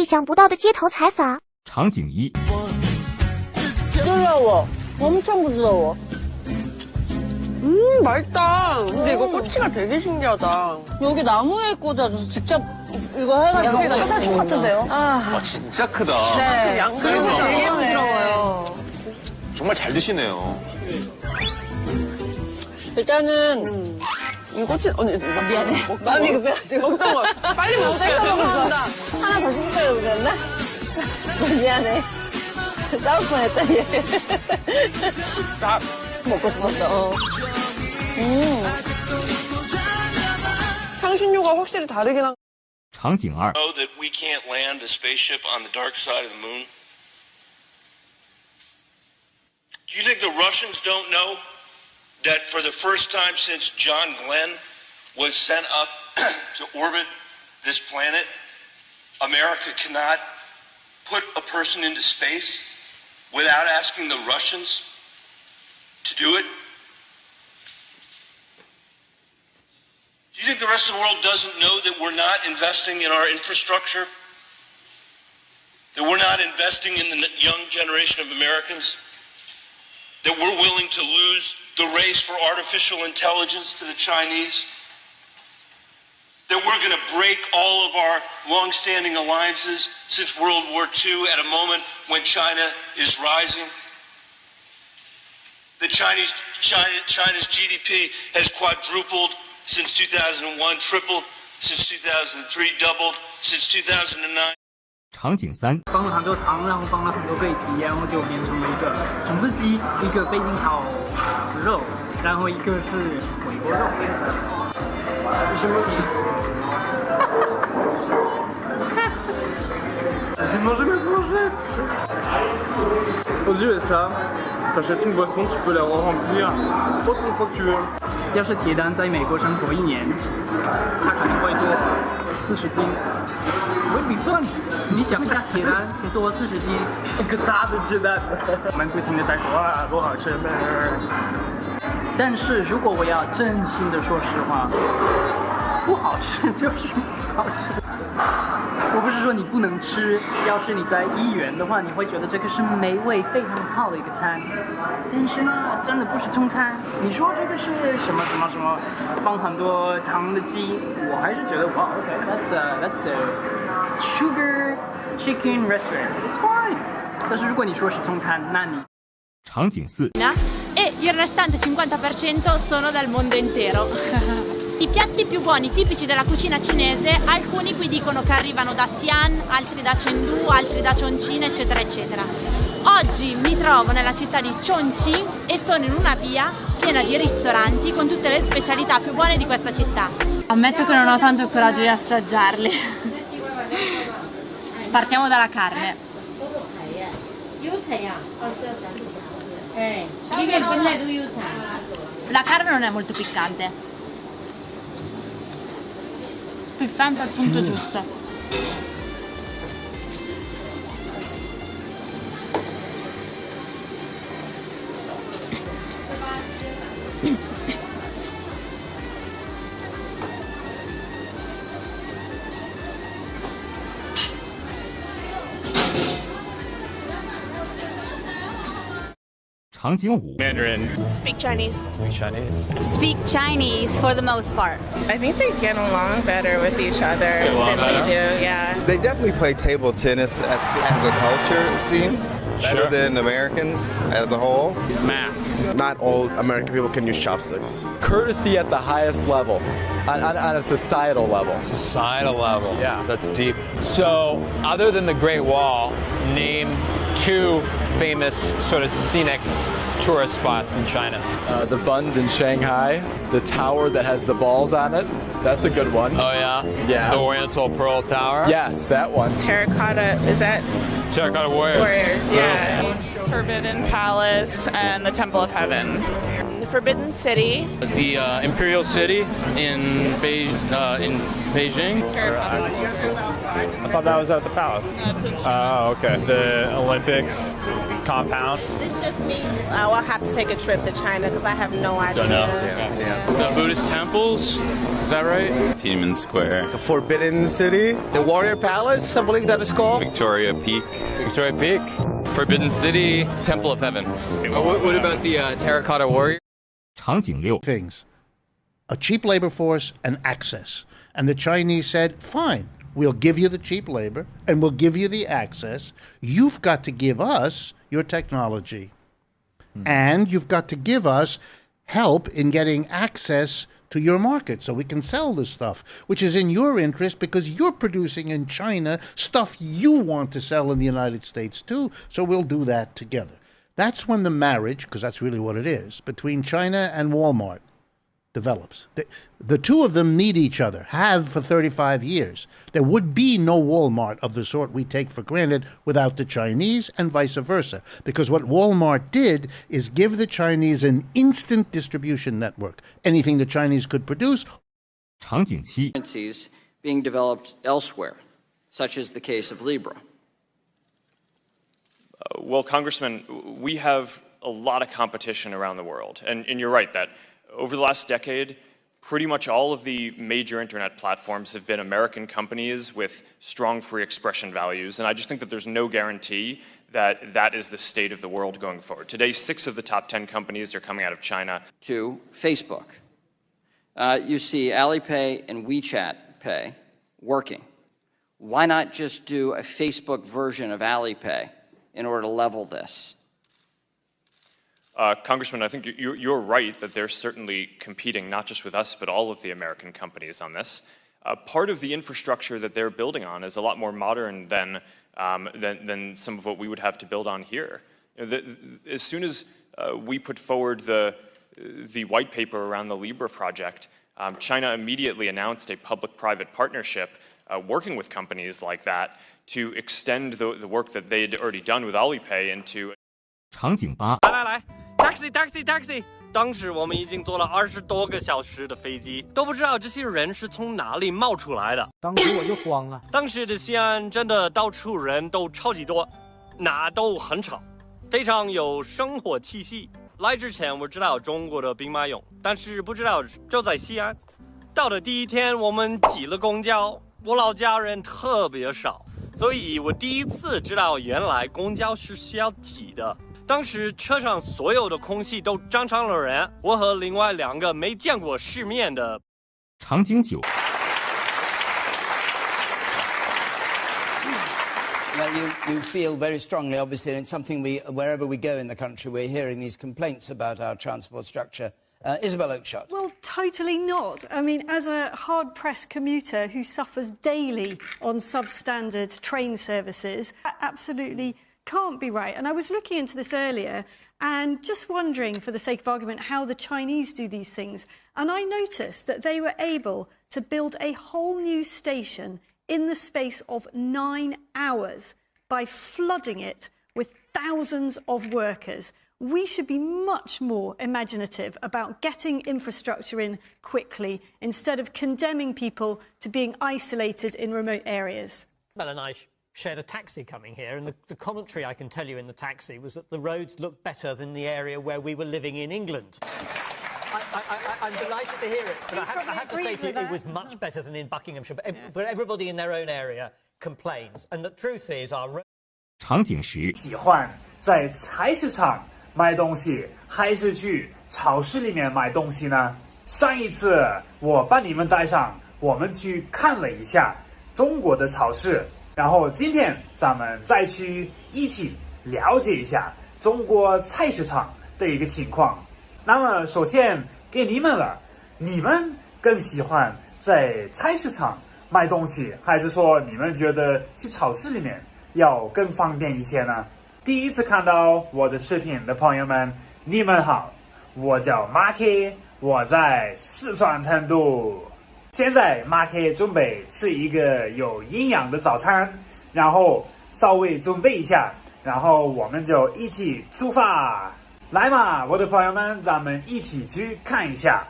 意想不到的街头采访。场景一。 부드러워. 엄청 부드러워. 맛있다. 근데 이거 꼬치가 되게 신기하다. 여기 나무에 꽂아줘서 직접 이거 해가지고 사사죽 같은데요? 아, 진짜 크다. 네. 양념이 되게 부드러워요. 정말 잘 드시네요. 일단은 이 꼬치, 언니, 미안해. 마음이 급해가지고. 먹던 거. 빨리 먹자. 죄송합니다. 하나 더 시키려고 그랬나? 미안해. 싸울 뻔했다 얘. 먹고 싶었어. 향신료가 확실히 다르긴 한. 场景二。 Know that we can't land a spaceship on the dark side of the moon? Do you think the Russians don't know that for the first time since John Glenn was sent up to orbit this planet, America cannot put a person into space without asking the Russians to do it? Do you think the rest of the world doesn't know that we're not investing in our infrastructure? That we're not investing in the young generation of Americans? That we're willing to lose the race for artificial intelligence to the Chinese? That we're going to break all of our long-standing alliances since World War II at a moment when China is rising? That China's GDP has quadrupled since 2001, tripled since 2003, doubled since 2009. 场景三。放了很多糖，然后放了很多贝皮，然后就变成了一个橙子鸡，一个北京烤肉，然后一个是回锅肉。什么？Aux USA, t'achètes une boisson, tu peux la remplir autant de fois que tu veux. 要是铁蛋在美国生活1年，他可能会多40斤。Would be fun。你想一下，铁蛋多40斤，一个大的鸡蛋。我们不停的在说啊，多好吃。但是如果我要真心的说实话，不好吃就是不好吃。我不是说你不能吃，要是你在医院的话，你会觉得这个是美味非常好的一个餐。但是呢，真的不是中餐。你说这个是什么什么什么，放很多糖的鸡，我还是觉得哇 ，OK，that's the sugar chicken restaurant，it's fine。但是如果你说是中餐，那你场景四。 E il restante 50% sono dal mondo intero. I piatti più buoni tipici della cucina cinese, alcuni qui dicono che arrivano da Xi'an, altri da Chengdu, altri da Chongqing, eccetera, eccetera. Oggi mi trovo nella città di Chongqing e sono in una via piena di ristoranti con tutte le specialità più buone di questa città. Ammetto che non ho tanto il coraggio di assaggiarli. Partiamo dalla carne. La carne non è molto piccante. Piccante al punto giusto. Mandarin. Speak Chinese. Speak Chinese. Speak Chinese for the most part. I think they get along better with each other than we do, yeah. They definitely play table tennis as a culture, it seems, better than Americans as a whole. Math. Not all American people can use chopsticks. Courtesy at the highest level, on a societal level. Societal level. Yeah. That's deep. So, other than the Great Wall, name 2 famous sort of scenic tourist spots in China. The Bund in Shanghai, the tower that has the balls on it, that's a good one. Oh, yeah? Yeah. The Oriental Pearl Tower? Yes, that one. Terracotta, is that? Terracotta Warriors. Warriors, yeah. Forbidden Palace and the Temple of Heaven. Forbidden City. The Imperial City in Beijing. Terracotta soldiers. I thought that was at the palace. That's in Oh, okay. The Olympic compound. This just means I will have to take a trip to China because I have no idea. Don't know. The Buddhist temples. Is that right? Tiananmen Square. The Forbidden City. The Warrior Palace, I believe that is called. Victoria Peak. Victoria Peak. Forbidden City. Temple of Heaven. What about the Terracotta Warrior? 场景6 things. A cheap labor force and access. And the Chinese said, fine, we'll give you the cheap labor and we'll give you the access. You've got to give us your technology. And you've got to give us help in getting access to your market so we can sell this stuff, which is in your interest because you're producing in China stuff you want to sell in the United States too, so we'll do that together. That's when the marriage, because that's really what it is, between China and Walmart develops. The two of them need each other, have for 35 years. There would be no Walmart of the sort we take for granted without the Chinese and vice versa, because what Walmart did is give the Chinese an instant distribution network. Anything the Chinese could produce. 场景7 currencies being developed elsewhere, such as the case of Libra. Well, Congressman, we have a lot of competition around the world. And you're right that over the last decade, pretty much all of the major internet platforms have been American companies with strong free expression values. And I just think that there's no guarantee that that is the state of the world going forward. Today, 6 of the top 10 companies are coming out of China. To Facebook. You see Alipay and WeChat Pay working. Why not just do a Facebook version of Alipay in order to level this? Congressman, I think you're right that they're certainly competing not just with us, but all of the American companies on this. Part of the infrastructure that they're building on is a lot more modern than some of what we would have to build on here. As soon as we put forward the white paper around the Libra project, China immediately announced a public-private partnership working with companies like that to extend the work that they had already done with Alipay into. 场景8来 taxi 当时我们已经坐了20多个小时的飞机，都不知道这些人是从哪里冒出来的。当时我就慌了。当时的西安真的到处人都超级多，哪都很吵，非常有生活气息。来之前我知道中国的兵马俑，但是不知道就在西安。到的第一天我们挤了公交，我老家人特别少，所以我第一次知道原来公交是需要挤的。当时车上所有的空气都张成了人，我和另外2个没见过世面的。场景9 Well, you feel very strongly, obviously, and it's something wherever we go in the country, we're hearing these complaints about our transport structure. Isabel Oakeshott. Well, totally not. I mean, as a hard-pressed commuter who suffers daily on substandard train services, that absolutely can't be right. And I was looking into this earlier and just wondering, for the sake of argument, how the Chinese do these things. And I noticed that they were able to build a whole new station in the space of 9 hours by flooding it with thousands of workers. We should be much more imaginative about getting infrastructure in quickly instead of condemning people to being isolated in remote areas. Mel and I shared a taxi coming here, and the commentary I can tell you in the taxi was that the roads looked better than the area where we were living in England. I'm delighted to hear it, but I have to say to you, it was much better than in Buckinghamshire. But everybody in their own area complains, and the truth is our... 场景10喜欢在菜市场买东西还是去超市里面买东西呢？上一次我把你们带上，我们去看了一下中国的超市，然后今天咱们再去一起了解一下中国菜市场的一个情况。那么首先给你们了，你们更喜欢在菜市场买东西，还是说你们觉得去超市里面要更方便一些呢？第一次看到我的视频的朋友们，你们好，我叫马 K， 我在四川成都。现在马 K 准备吃一个有营养的早餐，然后稍微准备一下，然后我们就一起出发。来嘛，我的朋友们，咱们一起去看一下。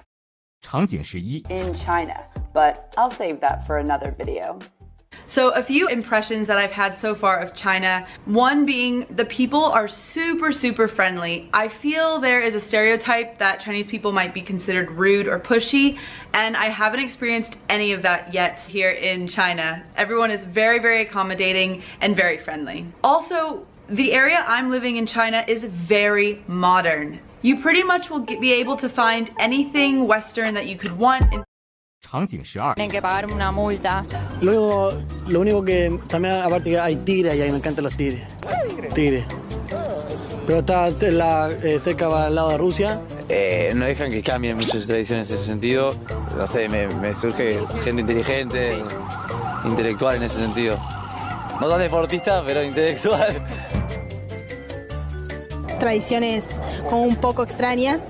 场景11 In China, but I'll save that for another video. So a few impressions that I've had so far of China, one being the people are super, super friendly. I feel there is a stereotype that Chinese people might be considered rude or pushy, and I haven't experienced any of that yet here in China. Everyone is very, very accommodating and very friendly. Also, the area I'm living in China is very modern. You pretty much will be able to find anything Western that you could want. 场景12 Tienen que pagar una multa. Lo único que también, aparte que hay tigres allá y me encantan los tigres. Tigres. Pero está cerca al lado de Rusia. No dejan que cambien muchas tradiciones en ese sentido. No sé, me surge gente inteligente, intelectual en ese sentido. No tan deportista, pero intelectual. Tradiciones como un poco extrañas.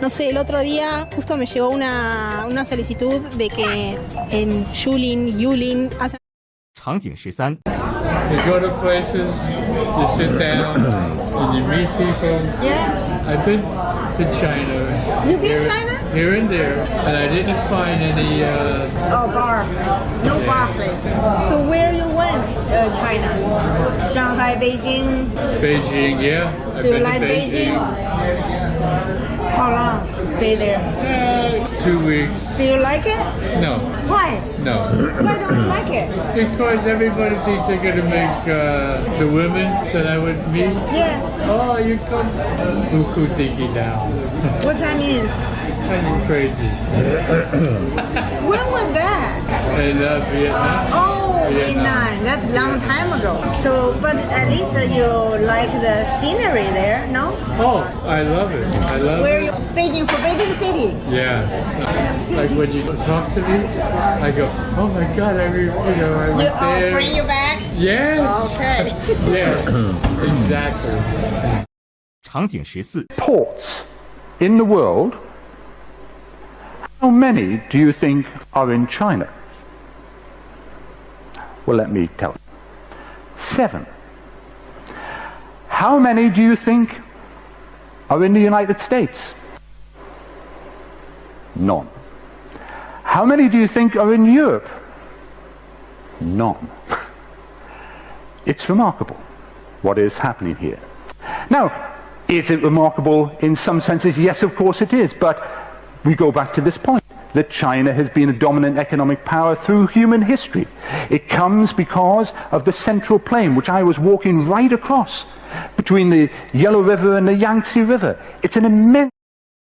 No sé, el otro día justo me llegó una solicitud de que en Yulin hacen... 场景13 You go to places, you sit down, and you meet people. Yeah. I've been to China. You've been to China? Here and there, and I didn't find any... bar. No bar place. So where you went? China. Shanghai, Beijing. Beijing, yeah. I've Do you been like to Beijing? How long? Stay there? 2 weeks. Do you like it? No. Why? No. Why don't you like it? Because everybody thinks they're going to make the women that I would meet. Yeah. Oh, you come. Who thinky now? What that means? I'm crazy. When was that? I love Vietnam. Oh, Vietnam. That's a long time ago. So, but at least you like the scenery there, no? Oh, I love it. I love Where it. you Beijing for Beijing City? Yeah. Like when you talk to me, I go, oh my God, I went there. Bring you back? Yes. Okay. Yes, exactly. 场景14 Ports in the world, how many do you think are in China? Well, let me tell you. 7. How many do you think are in the United States? None. How many do you think are in Europe? None. It's remarkable what is happening here. Now, is it remarkable in some senses? Yes, of course it is, but we go back to this point, that China has been a dominant economic power through human history. It comes because of the Central Plain, which I was walking right across, between the Yellow River and the Yangtze River. It's an immense...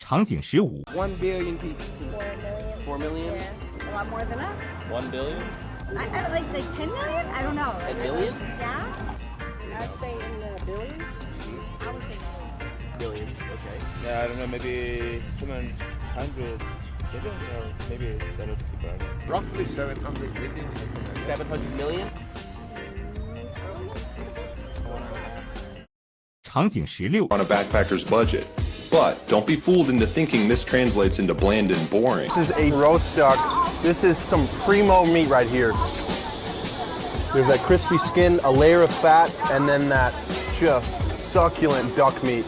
场景15 1 billion people. 4 million? Yeah, a lot more than us. 1 billion? I like 10 million? I don't know. A billion? Yeah. I'd say in the billions. I would say Billion, okay. Yeah, I don't know, maybe 700 billion or maybe 750. Roughly 700 million. 700 million? 场景16 on a backpacker's budget. But don't be fooled into thinking this translates into bland and boring. This is a roast duck. This is some primo meat right here. There's that crispy skin, a layer of fat, and then that just succulent duck meat.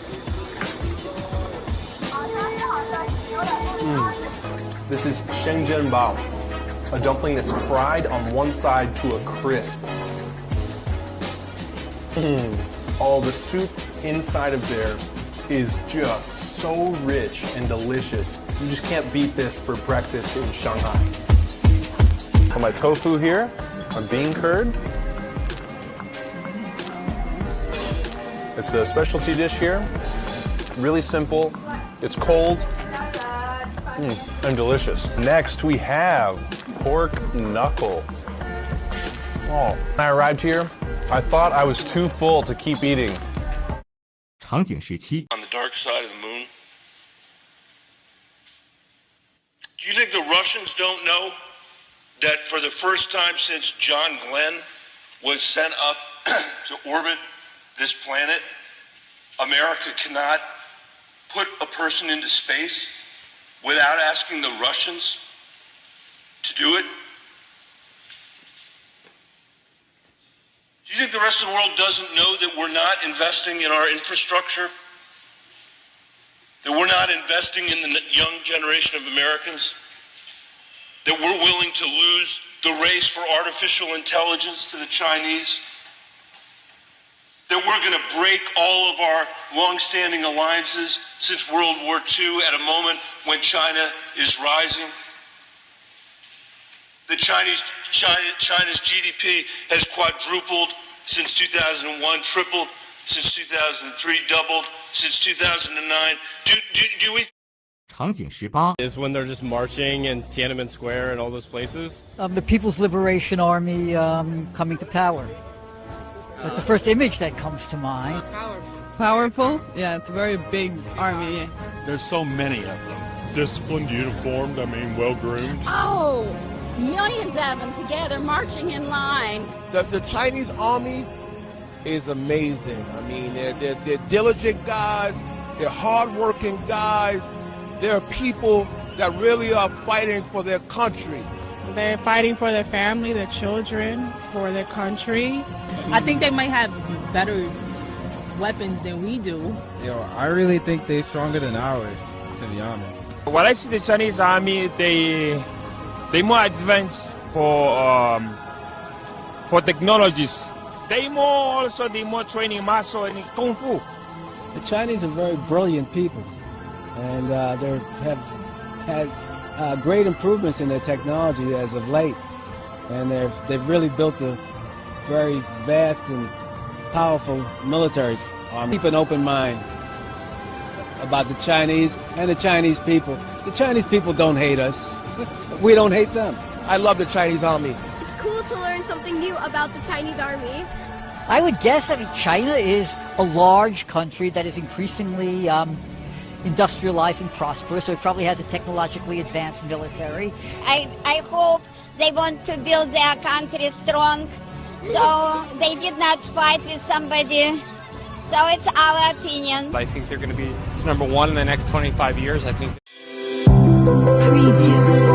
This is shengjian bao, a dumpling that's fried on one side to a crisp. Oh, the soup inside of there is just so rich and delicious. You just can't beat this for breakfast in Shanghai. For my tofu here, my bean curd. It's a specialty dish here. Really simple. It's cold and delicious. Next, we have pork knuckle. Oh, when I arrived here, I thought I was too full to keep eating. 场景17 On the dark side of the moon. Do you think the Russians don't know that for the first time since John Glenn was sent up to orbit this planet, America cannot put a person into space without asking the Russians to do it? Do you think the rest of the world doesn't know that we're not investing in our infrastructure? that we're not investing in the young generation of Americans, that we're willing to lose the race for artificial intelligence to the Chinese, that we're going to break all of our long-standing alliances since World War II at a moment when China is rising. The China's GDP has quadrupled since 2001, tripled since 2003, doubled since 2009. Do we? 场景18 is when they're just marching in Tiananmen Square and all those places. The People's Liberation Army coming to power. That's the first image that comes to mind. Powerful? Yeah, it's a very big army. There's so many of them. Disciplined, uniformed, well-groomed. Oh, millions of them together marching in line. The Chinese army is amazing. They're diligent guys. They're hard-working guys. They're people that really are fighting for their country. They're fighting for their family, their children, for their country. I think they might have better weapons than we do. I really think they're stronger than ours, to be honest. When I see the Chinese army, they more advanced for technologies. They more training muscle and kung fu. The Chinese are very brilliant people, and they have had great improvements in their technology as of late, and they've really built a very vast and powerful military army. Keep an open mind about the Chinese and the Chinese people. The Chinese people don't hate us. We don't hate them. I love the Chinese army. It's cool to learn something new about the Chinese army. I would guess China is a large country that is increasingly industrialized and prosperous, so it probably has a technologically advanced military. I hope they want to build their country strong, so they did not fight with somebody. So it's our opinion. I think they're going to be number one in the next 25 years. I think. Preview.